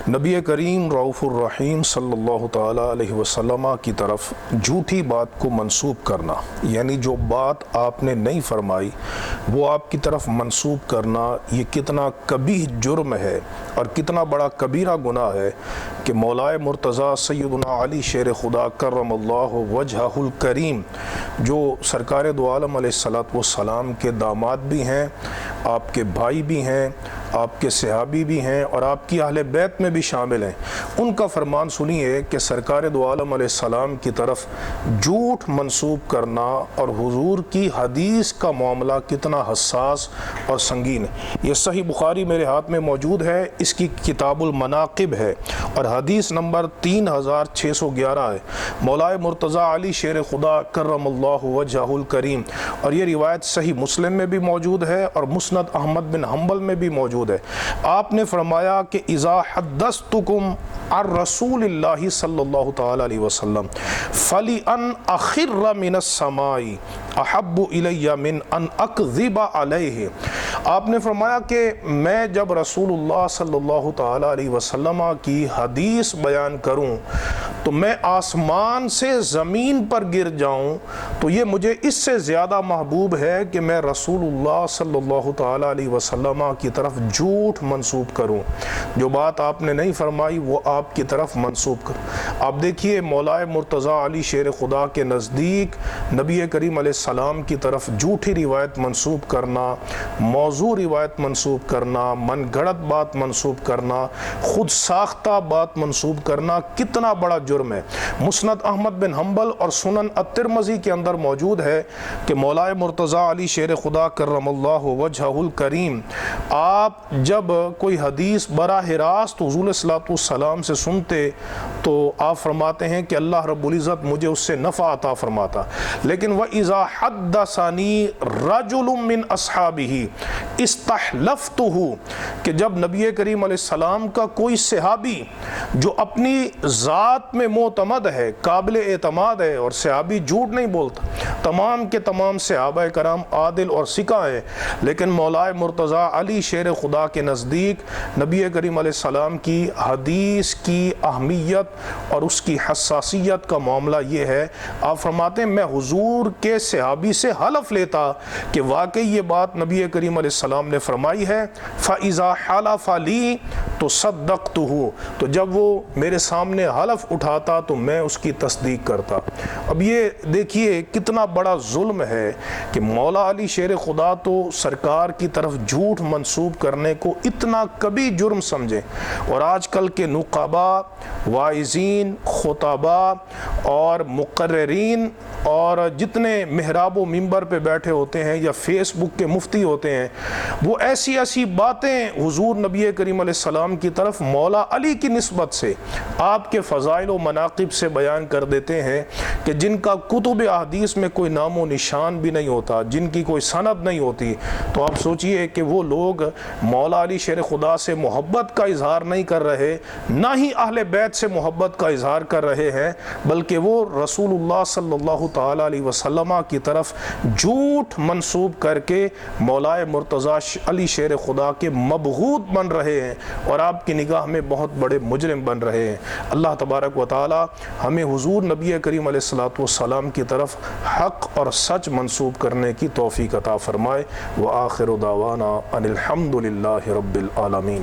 نبی کریم رؤوف الرحیم صلی اللہ تعالیٰ علیہ وسلم کی طرف جھوٹی بات کو منسوب کرنا، یعنی جو بات آپ نے نہیں فرمائی وہ آپ کی طرف منسوب کرنا، یہ کتنا کبیح جرم ہے اور کتنا بڑا کبیرہ گناہ ہے کہ مولائے مرتضیٰ سیدنا علی شیر خدا کرم اللہ وجہہ الکریم، جو سرکار دو عالم علیہ السلام کے داماد بھی ہیں، آپ کے بھائی بھی ہیں، آپ کے صحابی بھی ہیں اور آپ کی اہل بیت میں بھی شامل ہیں، ان کا فرمان سنیے کہ سرکار دو عالم علیہ السلام کی طرف جھوٹ منسوب کرنا اور حضور کی حدیث کا معاملہ کتنا حساس اور سنگین ہے۔ یہ صحیح بخاری میرے ہاتھ میں موجود ہے، اس کی کتاب المناقب ہے اور حدیث نمبر 3611 ہے، مولائے مرتضیٰ علی شیر خدا کرم اللہ وجہہ الکریم، اور یہ روایت صحیح مسلم میں بھی موجود ہے اور مسند احمد بن حنبل میں بھی موجود ہے۔ آپ نے فرمایا کہ اذا حدثتکم عن رسول اللہ صلی اللہ تعالی علیہ وسلم فَلِأَنْ أَخِرَّ مِنَ السَّمَاءِ احب الی من ان اکذب علیہ۔ آپ نے فرمایا کہ میں جب رسول اللہ صلی اللہ تعالی علیہ وسلم کی حدیث بیان کروں تو میں آسمان سے زمین پر گر جاؤں تو یہ مجھے اس سے زیادہ محبوب ہے کہ میں رسول اللہ صلی اللہ تعالی علیہ وسلم کی طرف جھوٹ منسوب کروں، جو بات آپ نے نہیں فرمائی وہ آپ کی طرف منسوب کروں۔ آپ دیکھیے مولائے مرتضیٰ علی شیر خدا کے نزدیک نبی کریم علیہ السلام کی طرف جھوٹی روایت منسوب کرنا، موضوع روایت منسوب کرنا، من گھڑت بات منسوب کرنا، خود ساختہ بات منسوب کرنا کتنا بڑا جرم ہے۔ مسند احمد بن حنبل اور سنن الترمذی کے اندر موجود ہے کہ مولائے مرتضیٰ علی شیر خدا کرم اللہ وجہہ الکریم، آپ جب کوئی حدیث براہ راست حضور صلی اللہ علیہ وسلم سے سنتے تو آپ فرماتے ہیں کہ اللہ رب العزت مجھے اس سے نفع عطا فرماتا، لیکن وَإِذَا حَدَّثَنِي رَجُلٌ مِّنْ أَصْحَابِهِ اسْتَحْلَفْتُهُ، کہ جب نبی کریم علیہ السلام کا کوئی صحابی جو اپنی ذات میں معتمد ہے، قابل اعتماد ہے، اور صحابی جھوٹ نہیں بولتا، تمام کے تمام صحابہ کرام عادل اور ثقہ ہیں، لیکن مولائے مرتضیٰ علی شیر خدا کے نزدیک نبی کریم علیہ السلام کی حدیث کی اہمیت اور اس کی حساسیت کا معاملہ یہ ہے، آپ فرماتے ہیں میں حضور کے صحابی سے حلف لیتا کہ واقعی یہ بات نبی کریم علیہ السلام نے فرمائی ہے، فَإِذَا حَلَفَ لِي تو صدقتہ، تو جب وہ میرے سامنے حلف اٹھاتا تو میں اس کی تصدیق کرتا۔ اب یہ دیکھیے کتنا بڑا ظلم ہے کہ مولا علی شیر خدا تو سرکار کی طرف جھوٹ منسوب کرنے کو اتنا کبھی جرم سمجھیں، اور آج کل کے نقبا، واعظین، خطبا اور مقررین اور جتنے محراب و منبر پہ بیٹھے ہوتے ہیں یا فیس بک کے مفتی ہوتے ہیں، وہ ایسی ایسی باتیں حضور نبی کریم علیہ السلام کی طرف مولا علی کی نسبت سے، آپ کے فضائل و مناقب سے بیان کر دیتے ہیں کہ جن کا کتب احادیث میں کوئی نام و نشان بھی نہیں ہوتا، جن کی کوئی سند نہیں ہوتی، تو آپ سوچئے کہ وہ لوگ مولا علی شیر خدا سے محبت کا اظہار نہیں کر رہے، نہ ہی اہل بیت سے محبت کا اظہار کر رہے ہیں، بلکہ وہ رسول اللہ صلی اللہ تعالی علیہ وسلم کی طرف جھوٹ منسوب کر کے مولائے مرتضیٰ علی شیر خدا کے مبغوض بن رہے ہیں اور آپ کی نگاہ میں بہت بڑے مجرم بن رہے ہیں۔ اللہ تبارک و تعالی ہمیں حضور نبی کریم علیہ السلام کی طرف حق اور سچ منسوب کرنے کی توفیق عطا فرمائے۔ وآخر دعوانا ان الحمد للہ رب العالمین۔